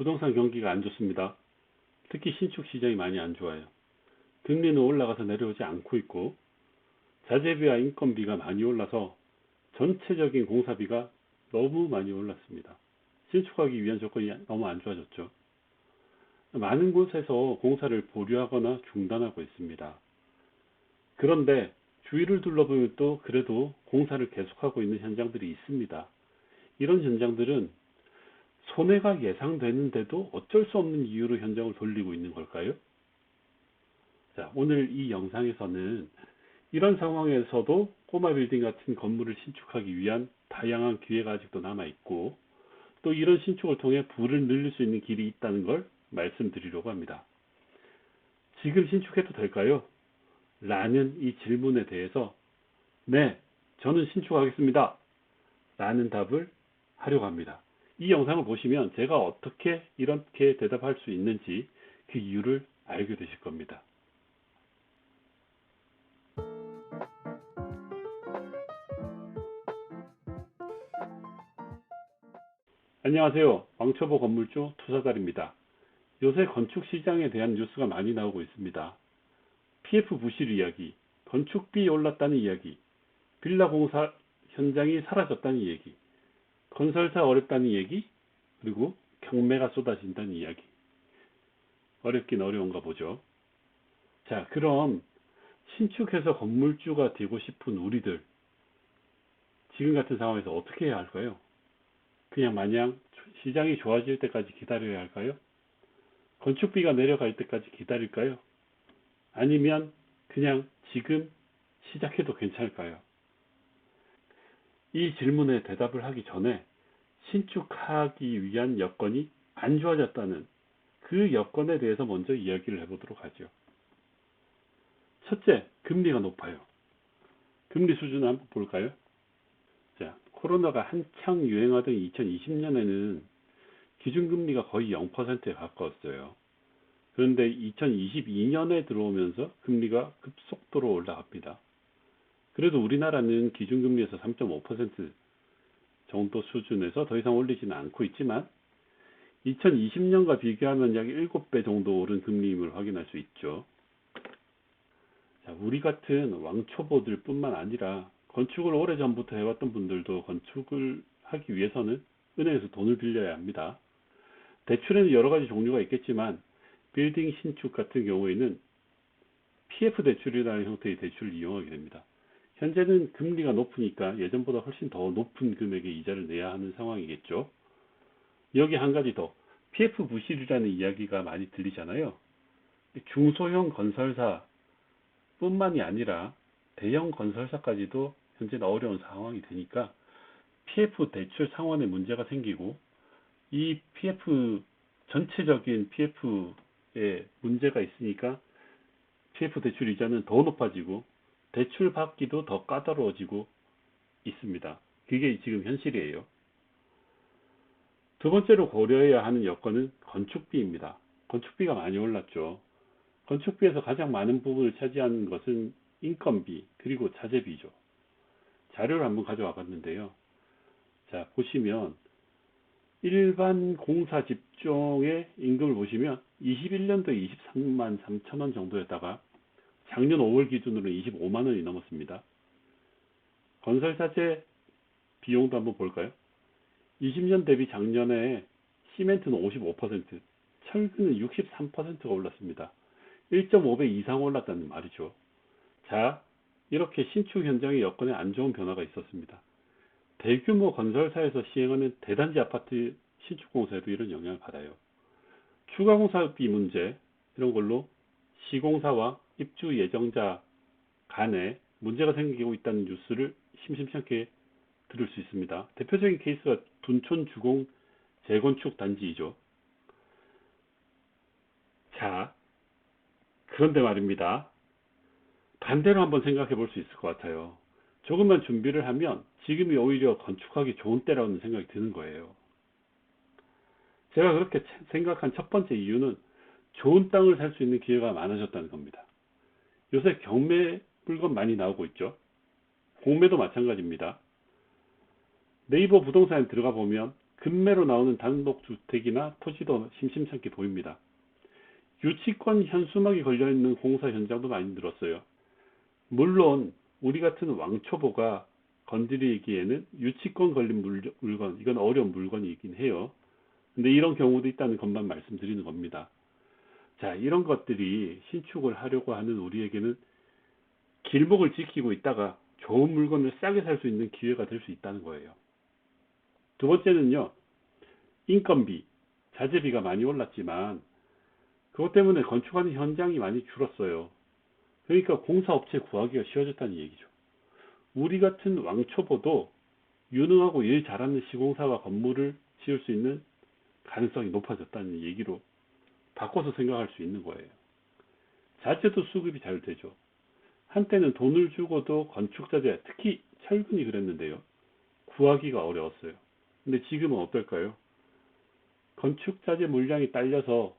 부동산 경기가 안 좋습니다. 특히 신축 시장이 많이 안 좋아요. 금리는 올라가서 내려오지 않고 있고 자재비와 인건비가 많이 올라서 전체적인 공사비가 너무 많이 올랐습니다. 신축하기 위한 조건이 너무 안 좋아졌죠. 많은 곳에서 공사를 보류하거나 중단하고 있습니다. 그런데 주위를 둘러보면 또 그래도 공사를 계속하고 있는 현장들이 있습니다. 이런 현장들은 손해가 예상되는데도 어쩔 수 없는 이유로 현장을 돌리고 있는 걸까요? 자, 오늘 이 영상에서는 이런 상황에서도 꼬마 빌딩 같은 건물을 신축하기 위한 다양한 기회가 아직도 남아있고 또 이런 신축을 통해 부를 늘릴 수 있는 길이 있다는 걸 말씀드리려고 합니다. 지금 신축해도 될까요? 라는 이 질문에 대해서 네, 저는 신축하겠습니다. 라는 답을 하려고 합니다. 이 영상을 보시면 제가 어떻게 이렇게 대답할 수 있는지 그 이유를 알게 되실 겁니다. 안녕하세요. 왕초보 건물주 투자달입니다. 요새 건축 시장에 대한 뉴스가 많이 나오고 있습니다. PF 부실 이야기, 건축비 올랐다는 이야기, 빌라 공사 현장이 사라졌다는 이야기, 건설사 어렵다는 얘기, 그리고 경매가 쏟아진다는 이야기. 어렵긴 어려운가 보죠. 자, 그럼 신축해서 건물주가 되고 싶은 우리들, 지금 같은 상황에서 어떻게 해야 할까요? 그냥 마냥 시장이 좋아질 때까지 기다려야 할까요? 건축비가 내려갈 때까지 기다릴까요? 아니면 그냥 지금 시작해도 괜찮을까요? 이 질문에 대답을 하기 전에 신축하기 위한 여건이 안 좋아졌다는 그 여건에 대해서 먼저 이야기를 해보도록 하죠. 첫째, 금리가 높아요. 금리 수준을 한번 볼까요? 자, 코로나가 한창 유행하던 2020년에는 기준금리가 거의 0%에 가까웠어요. 그런데 2022년에 들어오면서 금리가 급속도로 올라갑니다. 그래도 우리나라는 기준금리에서 3.5% 정도 수준에서 더 이상 올리지는 않고 있지만 2020년과 비교하면 약 7배 정도 오른 금리임을 확인할 수 있죠. 자, 우리 같은 왕초보들 뿐만 아니라 건축을 오래전부터 해왔던 분들도 건축을 하기 위해서는 은행에서 돈을 빌려야 합니다. 대출에는 여러 가지 종류가 있겠지만 빌딩 신축 같은 경우에는 PF 대출이라는 형태의 대출을 이용하게 됩니다. 현재는 금리가 높으니까 예전보다 훨씬 더 높은 금액의 이자를 내야 하는 상황이겠죠. 여기 한 가지 더, PF 부실이라는 이야기가 많이 들리잖아요. 중소형 건설사 뿐만이 아니라 대형 건설사까지도 현재는 어려운 상황이 되니까 PF 대출 상환에 문제가 생기고 이 PF 전체적인 PF에 문제가 있으니까 PF 대출 이자는 더 높아지고 대출 받기도 더 까다로워지고 있습니다. 그게 지금 현실이에요. 두 번째로 고려해야 하는 여건은 건축비입니다. 건축비가 많이 올랐죠. 건축비에서 가장 많은 부분을 차지하는 것은 인건비 그리고 자재비죠. 자료를 한번 가져와 봤는데요. 자, 보시면 일반 공사 집종의 임금을 보시면 21년도에 23만 3천 원 정도였다가 작년 5월 기준으로 25만 원이 넘었습니다. 건설사재 비용도 한번 볼까요? 20년 대비 작년에 시멘트는 55%, 철근은 63%가 올랐습니다. 1.5배 이상 올랐다는 말이죠. 자, 이렇게 신축 현장의 여건에 안 좋은 변화가 있었습니다. 대규모 건설사에서 시행하는 대단지 아파트 신축 공사에도 이런 영향을 받아요. 추가 공사비 문제, 이런 걸로 시공사와 입주 예정자 간에 문제가 생기고 있다는 뉴스를 심심치 않게 들을 수 있습니다. 대표적인 케이스가 둔촌 주공 재건축 단지이죠. 자, 그런데 말입니다. 반대로 한번 생각해 볼 수 있을 것 같아요. 조금만 준비를 하면 지금이 오히려 건축하기 좋은 때라는 생각이 드는 거예요. 제가 그렇게 생각한 첫 번째 이유는 좋은 땅을 살 수 있는 기회가 많아졌다는 겁니다. 요새 경매 물건 많이 나오고 있죠. 공매도 마찬가지입니다. 네이버 부동산에 들어가 보면 급매로 나오는 단독주택이나 토지도 심심찮게 보입니다. 유치권 현수막이 걸려있는 공사 현장도 많이 늘었어요. 물론 우리 같은 왕초보가 건드리기에는 유치권 걸린 물건, 이건 어려운 물건이긴 해요. 근데 이런 경우도 있다는 것만 말씀드리는 겁니다. 자, 이런 것들이 신축을 하려고 하는 우리에게는 길목을 지키고 있다가 좋은 물건을 싸게 살 수 있는 기회가 될 수 있다는 거예요. 두 번째는요, 인건비, 자재비가 많이 올랐지만 그것 때문에 건축하는 현장이 많이 줄었어요. 그러니까 공사업체 구하기가 쉬워졌다는 얘기죠. 우리 같은 왕초보도 유능하고 일 잘하는 시공사와 건물을 지을 수 있는 가능성이 높아졌다는 얘기로 바꿔서 생각할 수 있는 거예요. 자재도 수급이 잘 되죠. 한때는 돈을 주고도 건축자재, 특히 철근이 그랬는데요. 구하기가 어려웠어요. 근데 지금은 어떨까요? 건축자재 물량이 딸려서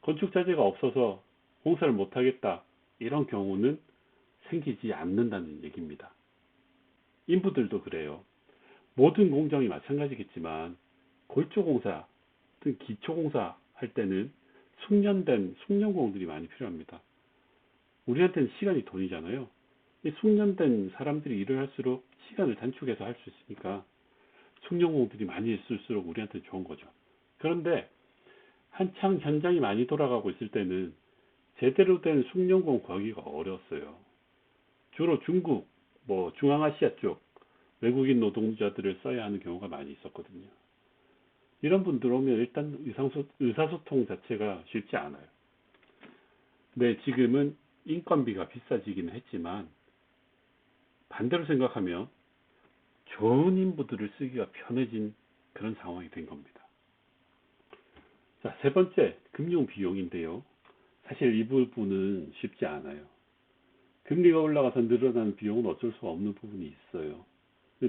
건축자재가 없어서 공사를 못하겠다. 이런 경우는 생기지 않는다는 얘기입니다. 인부들도 그래요. 모든 공정이 마찬가지겠지만 골조공사 등 기초공사 할 때는 숙련된 숙련공들이 많이 필요합니다. 우리한테는 시간이 돈이잖아요. 이 숙련된 사람들이 일을 할수록 시간을 단축해서 할 수 있으니까 숙련공들이 많이 있을수록 우리한테 좋은 거죠. 그런데 한창 현장이 많이 돌아가고 있을 때는 제대로 된 숙련공 구하기가 어려웠어요. 주로 중국, 중앙아시아 쪽 외국인 노동자들을 써야 하는 경우가 많이 있었거든요. 이런 분들 오면 일단 의사소통 자체가 쉽지 않아요. 네, 지금은 인건비가 비싸지기는 했지만 반대로 생각하면 좋은 인부들을 쓰기가 편해진 그런 상황이 된 겁니다. 자, 세 번째, 금융 비용인데요. 사실 이 부분은 쉽지 않아요. 금리가 올라가서 늘어나는 비용은 어쩔 수 없는 부분이 있어요.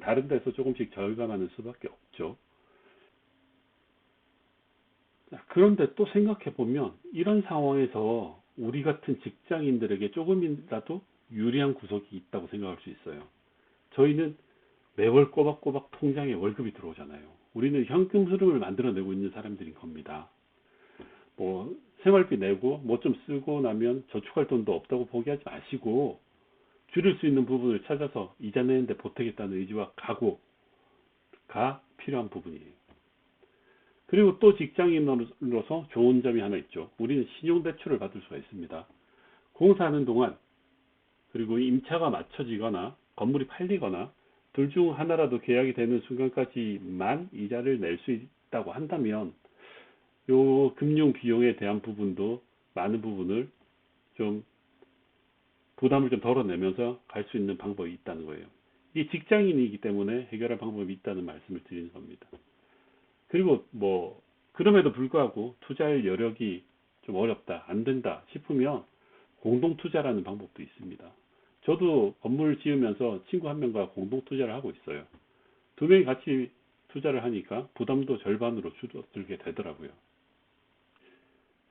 다른 데서 조금씩 절감하는 수밖에 없죠. 자, 그런데 또 생각해 보면 이런 상황에서 우리 같은 직장인들에게 조금이라도 유리한 구석이 있다고 생각할 수 있어요. 저희는 매월 꼬박꼬박 통장에 월급이 들어오잖아요. 우리는 현금 흐름을 만들어내고 있는 사람들인 겁니다. 생활비 내고 뭐 좀 쓰고 나면 저축할 돈도 없다고 포기하지 마시고 줄일 수 있는 부분을 찾아서 이자 내는데 보태겠다는 의지와 각오가 필요한 부분이에요. 그리고 또 직장인으로서 좋은 점이 하나 있죠. 우리는 신용대출을 받을 수가 있습니다. 공사하는 동안 그리고 임차가 맞춰지거나 건물이 팔리거나 둘 중 하나라도 계약이 되는 순간까지만 이자를 낼 수 있다고 한다면 요 금융 비용에 대한 부분도 많은 부분을 좀 부담을 좀 덜어내면서 갈 수 있는 방법이 있다는 거예요. 이 직장인이기 때문에 해결할 방법이 있다는 말씀을 드리는 겁니다. 그리고 그럼에도 불구하고 투자할 여력이 좀 어렵다, 안 된다 싶으면 공동투자라는 방법도 있습니다. 저도 건물 지으면서 친구 한 명과 공동투자를 하고 있어요. 두 명이 같이 투자를 하니까 부담도 절반으로 줄어들게 되더라고요.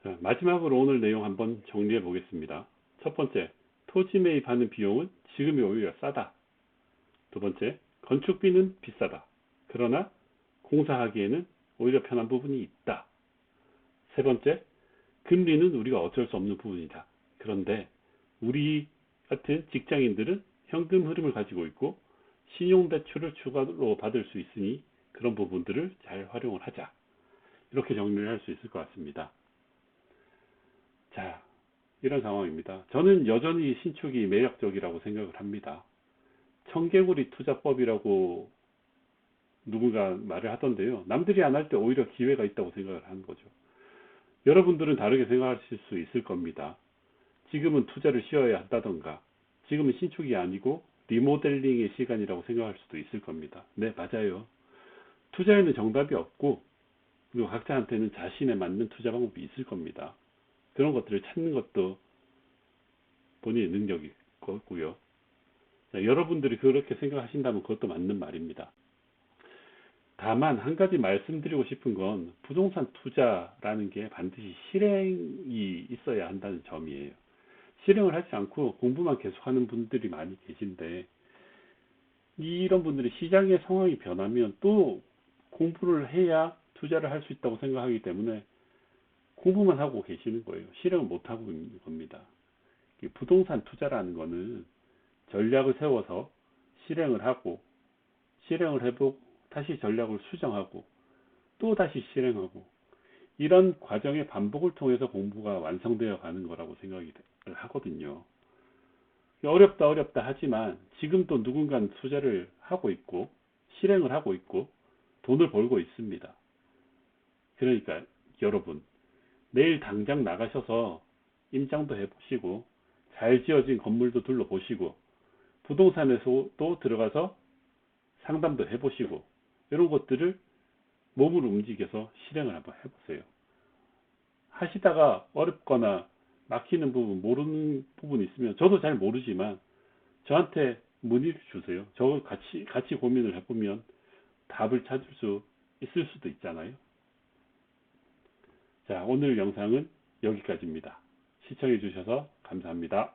자, 마지막으로 오늘 내용 한번 정리해 보겠습니다. 첫 번째, 토지 매입하는 비용은 지금이 오히려 싸다. 두 번째, 건축비는 비싸다. 그러나 공사하기에는 오히려 편한 부분이 있다. 세 번째, 금리는 우리가 어쩔 수 없는 부분이다. 그런데 우리 같은 직장인들은 현금 흐름을 가지고 있고 신용대출을 추가로 받을 수 있으니 그런 부분들을 잘 활용을 하자. 이렇게 정리를 할 수 있을 것 같습니다. 자, 이런 상황입니다. 저는 여전히 신축이 매력적이라고 생각을 합니다. 청개구리 투자법이라고 누군가 말을 하던데요. 남들이 안 할 때 오히려 기회가 있다고 생각을 하는 거죠. 여러분들은 다르게 생각하실 수 있을 겁니다. 지금은 투자를 쉬어야 한다던가 지금은 신축이 아니고 리모델링의 시간이라고 생각할 수도 있을 겁니다. 네, 맞아요. 투자에는 정답이 없고 그리고 각자한테는 자신에 맞는 투자 방법이 있을 겁니다. 그런 것들을 찾는 것도 본인의 능력일 거고요. 자, 여러분들이 그렇게 생각하신다면 그것도 맞는 말입니다. 다만 한 가지 말씀드리고 싶은 건 부동산 투자라는 게 반드시 실행이 있어야 한다는 점이에요. 실행을 하지 않고 공부만 계속하는 분들이 많이 계신데 이런 분들이 시장의 상황이 변하면 또 공부를 해야 투자를 할 수 있다고 생각하기 때문에 공부만 하고 계시는 거예요. 실행을 못 하고 있는 겁니다. 부동산 투자라는 거는 전략을 세워서 실행을 하고, 실행을 해보고 다시 전략을 수정하고 또 다시 실행하고, 이런 과정의 반복을 통해서 공부가 완성되어 가는 거라고 생각을 하거든요. 어렵다 하지만 지금도 누군가는 투자를 하고 있고 실행을 하고 있고 돈을 벌고 있습니다. 그러니까 여러분, 내일 당장 나가셔서 임장도 해보시고 잘 지어진 건물도 둘러보시고 부동산에서도 들어가서 상담도 해보시고, 이런 것들을 몸으로 움직여서 실행을 한번 해보세요. 하시다가 어렵거나 막히는 부분, 모르는 부분 있으면, 저도 잘 모르지만 저한테 문의를 주세요. 저 같이 고민을 해보면 답을 찾을 수 있을 수도 있잖아요. 자, 오늘 영상은 여기까지입니다. 시청해 주셔서 감사합니다.